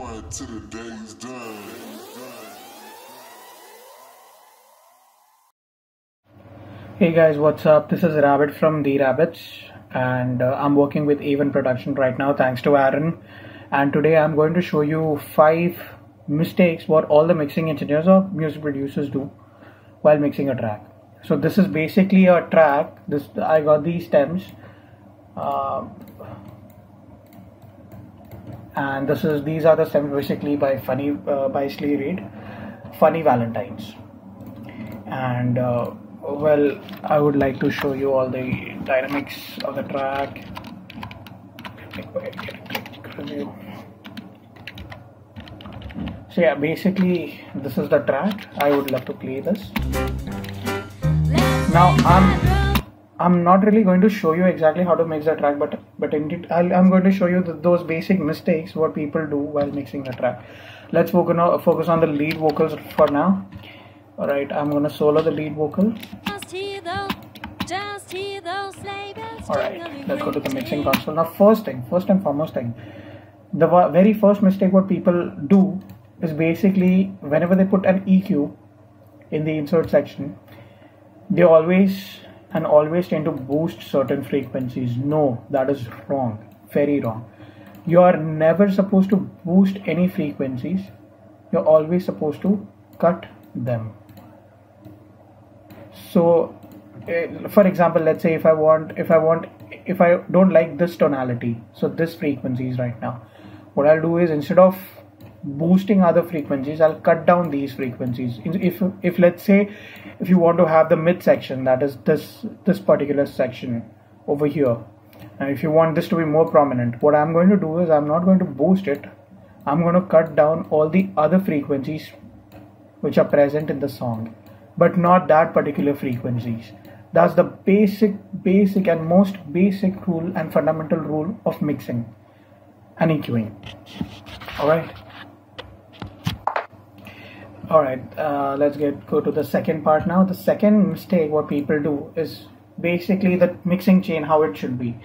grind till the day's done. Hey guys, what's up? This is Rabbit from The Rabbits, and I'm working with Even Production right now thanks to Aaron. And today I'm going to show you 5 mistakes what all the mixing engineers or music producers do while mixing a track. So this is basically a track. I got these stems, and these are the stems basically by Slee Reed, Funny Valentines. And well, I would like to show you all the dynamics of the track. So yeah, basically this is the track. I would love to play this. Now I'm not really going to show you exactly how to mix the track, but indeed I'm going to show you those basic mistakes what people do while mixing the track. Let's focus on the lead vocals for now. Alright, I'm gonna solo the lead vocal. Alright, let's go to the mixing console. Now first and foremost thing, the very first mistake what people do is basically whenever they put an EQ in the insert section, they always tend to boost certain frequencies. No, that is wrong, very wrong. You are never supposed to boost any frequencies. You're always supposed to cut them. So for example, let's say if I don't like this tonality, so this frequency is right now, what I'll do is instead of boosting other frequencies, I'll cut down these frequencies. If let's say if you want to have the mid section, that is this particular section over here, and if you want this to be more prominent, what I'm going to do is I'm not going to boost it. I'm going to cut down all the other frequencies which are present in the song, but not that particular frequencies. That's the basic and most basic rule and fundamental rule of mixing and EQing. Alright, let's go to the second part now. The second mistake what people do is basically the mixing chain, how it should be.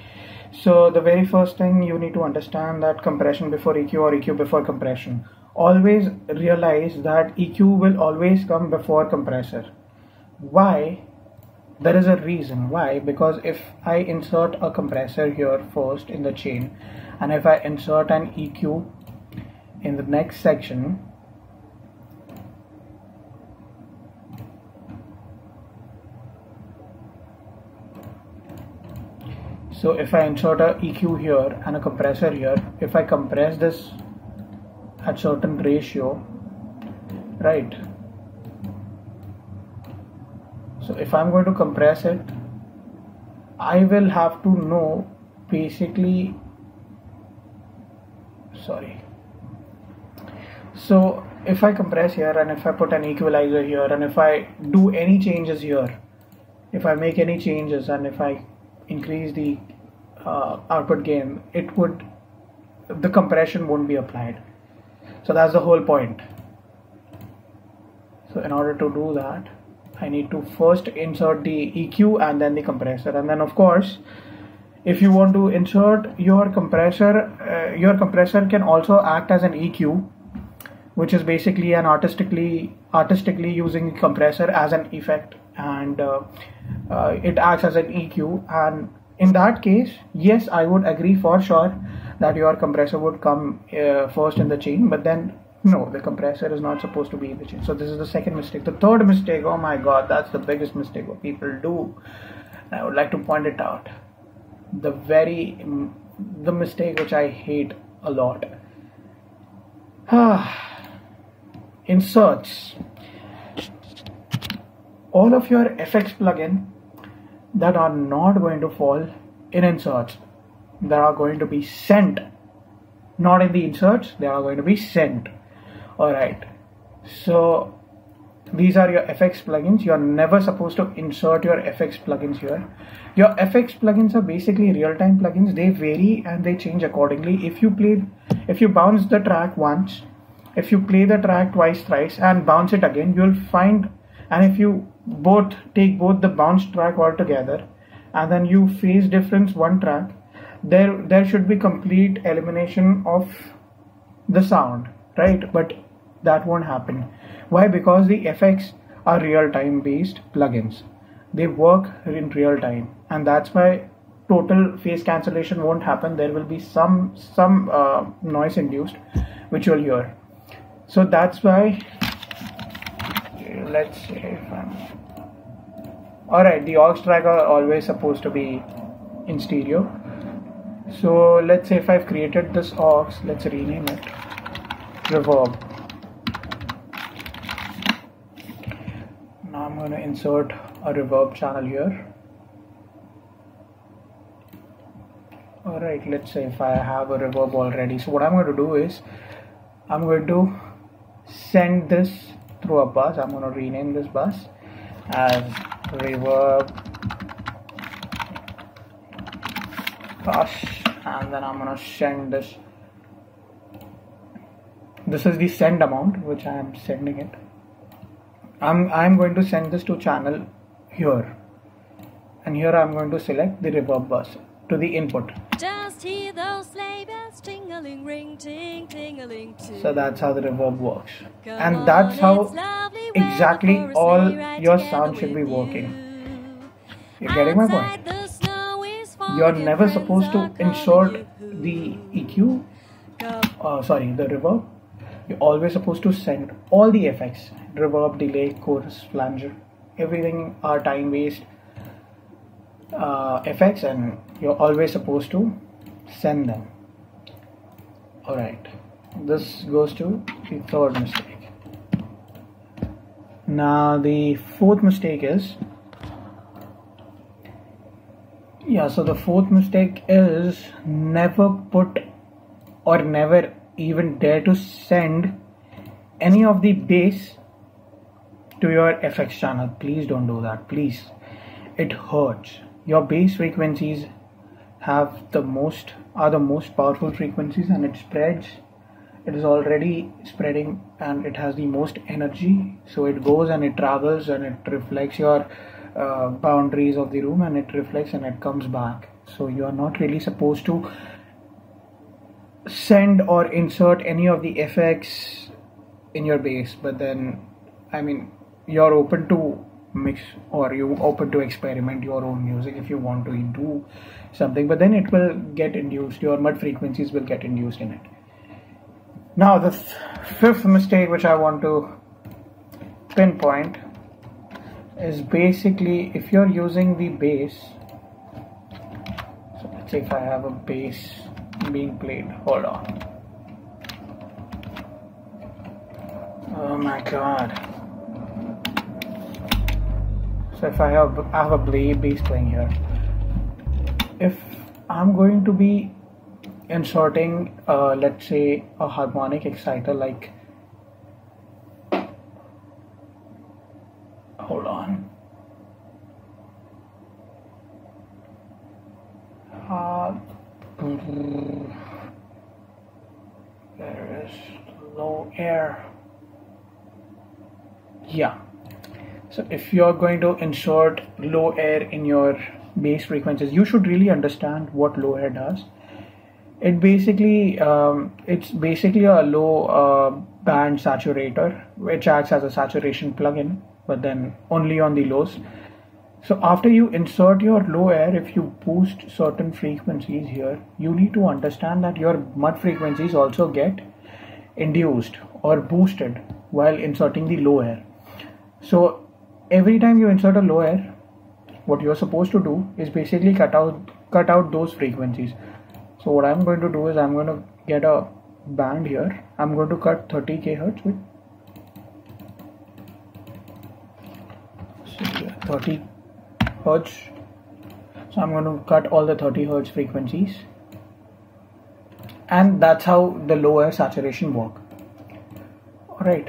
So the very first thing you need to understand that compression before EQ or EQ before compression. Always realize that EQ will always come before compressor. Why? There is a reason why, because if I insert a compressor here first in the chain, and if I insert an EQ in the next section, so if I insert a EQ here and a compressor here, if I compress this at certain ratio, right? So if I'm going to compress it, I will have to know basically, so if I compress here and if I put an equalizer here and if I do any changes here, if I make any changes and if I increase the output gain, the compression won't be applied. So that's the whole point. So in order to do that, I need to first insert the EQ and then the compressor, and then of course if you want to insert your compressor can also act as an EQ, which is basically an artistically using compressor as an effect, and it acts as an EQ. And in that case, yes, I would agree for sure that your compressor would come first in the chain, but then no, the compressor is not supposed to be in the chain. So this is the second mistake. The third mistake, oh my god, that's the biggest mistake what people do. I would like to point it out. The mistake which I hate a lot. Inserts. All of your FX plugin that are not going to fall in inserts, that are going to be sent, not in the inserts, they are going to be sent. Alright, so these are your FX plugins. You are never supposed to insert your FX plugins here. Your FX plugins are basically real-time plugins. They vary and they change accordingly. If you bounce the track once, if you play the track twice, thrice and bounce it again, you'll find, and if you take both the bounce track all together and then you phase difference one track, there should be complete elimination of the sound. right? But that won't happen. Why? Because the effects are real-time based plugins. They work in real time, and that's why total phase cancellation won't happen. There will be some noise induced, which you'll hear. So that's why, let's say if I'm alright, the aux track are always supposed to be in stereo. So let's say if I've created this aux, let's rename it reverb. Now I'm going to insert a reverb channel here. Alright, let's say if I have a reverb already. So what I'm going to do is I'm going to send this through a bus. I'm going to rename this bus as reverb bus, and then I'm going to send this. This is the send amount which I am sending it. I'm going to send this to channel here, and here I'm going to select the reverb bus to the input. Just hear those sleigh bells tingling, ring, ting, tingling too. So that's how the reverb works, Come and that's how on, it's lovely exactly weather for a all sleigh ride your together sound should be with working. you. You're getting my Outside point? the snow is You're falling, never friends supposed to are calling insert you. the EQ, Come the reverb. You're always supposed to send all the effects, reverb, delay, chorus, flanger, everything are time based effects, and you're always supposed to send them. Alright, this goes to the third mistake. Now the fourth mistake is, so the fourth mistake is never put or never even dare to send any of the bass to your FX channel. Please don't do that, please. It hurts. Your bass frequencies are the most powerful frequencies, and it spreads. It is already spreading, and it has the most energy, so it goes and it travels and it reflects your boundaries of the room, and it reflects and it comes back. So you are not really supposed to send or insert any of the effects in your bass. But then, I mean, you're open to mix, or you're open to experiment your own music if you want to do something, but then it will get induced, your mud frequencies will get induced in it. Now the fifth mistake which I want to pinpoint is basically if you're using the bass. So let's say if I have a bass being played, hold on, oh my god. So if I have a bass playing here, if I'm going to be inserting let's say a harmonic exciter, like, hold on, there is low air, so if you're going to insert low air in your bass frequencies, you should really understand what low air does. It basically it's basically a low band saturator which acts as a saturation plugin, but then only on the lows. So after you insert your low air, if you boost certain frequencies here, you need to understand that your mud frequencies also get induced or boosted while inserting the low air. So every time you insert a low air, what you're supposed to do is basically cut out those frequencies. So what I'm going to do is I'm going to get a band here. I'm going to cut 30 kHz with 30 Hz. So I'm going to cut all the 30 Hz frequencies, and that's how the low air saturation work. Alright,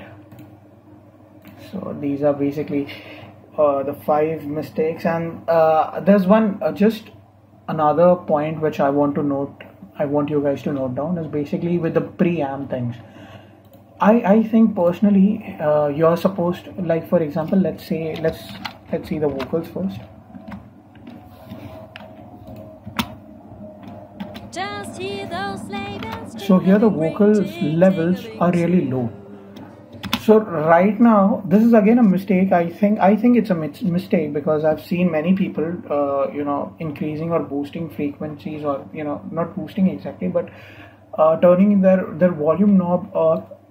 so these are basically the 5 mistakes, and there's one just another point which I want you guys to note down, is basically with the preamp things. I think personally you're supposed to, like, for example, let's see the vocals first. Just hear those sleigh bells So here the vocals levels are really low. So right now, this is again a mistake. I think it's a mistake because I've seen many people, increasing or boosting frequencies, or not boosting exactly, but turning their volume knob up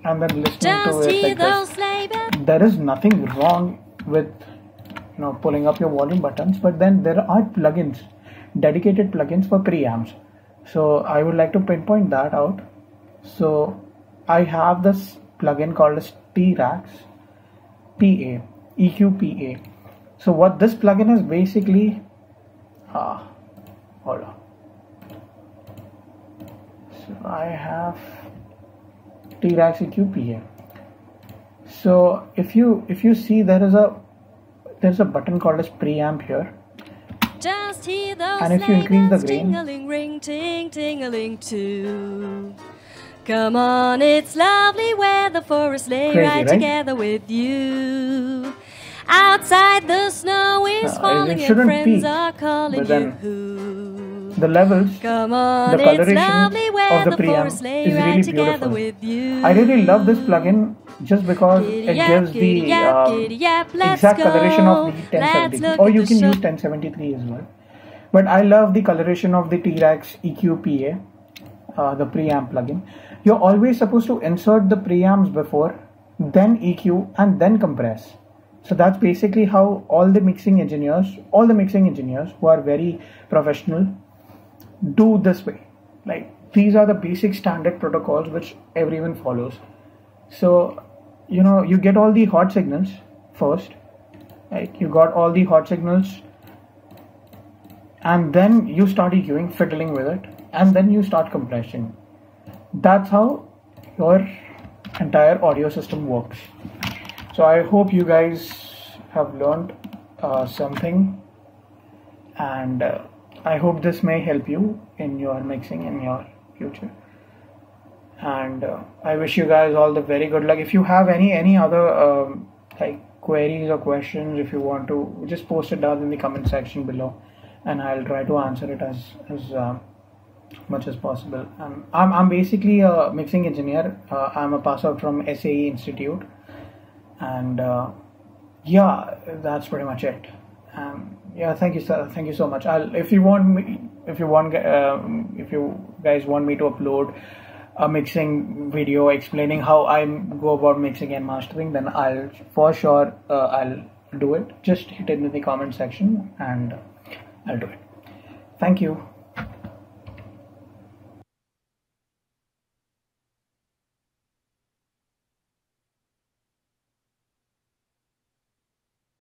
and then listening to it like this. There is nothing wrong with pulling up your volume buttons, but then there are plugins, dedicated plugins for preamps. So I would like to pinpoint that out. So I have this plugin called as T-Rax PA, EQ PA. So what this plugin is basically, hold on. So I have T-Rax EQ PA. So if you see, there's a button called as preamp here. Just hear those And if you increase the gain, ting-a-ling, ring, ting, ting-a-ling too. Come on, it's lovely weather for a sleigh ride together with you. Outside the snow is falling and friends are calling you. The levels, Come on, the coloration of the preamp is really beautiful. I really love this plugin just because it gives the exact coloration of the 1073, or you can use 1073 as well. But I love the coloration of the T-Rax EQ PA, the preamp plugin. You're always supposed to insert the preamps before, then EQ, and then compress. So that's basically how all the mixing engineers who are very professional do this way. Like, these are the basic standard protocols which everyone follows. So you get all the hot signals first, like you got all the hot signals, and then you start EQing, fiddling with it, and then you start compressing. That's how your entire audio system works. So I hope you guys have learned something, and I hope this may help you in your mixing in your future. And I wish you guys all the very good luck. If you have any other like queries or questions, if you want to, just post it down in the comment section below, and I'll try to answer it as much as possible. I'm basically a mixing engineer. I'm a pass out from SAE Institute, and yeah, that's pretty much it. Yeah, thank you so much. If you guys want me to upload a mixing video explaining how I go about mixing and mastering, then I'll for sure I'll do it. Just hit it in the comment section and I'll do it. Thank you.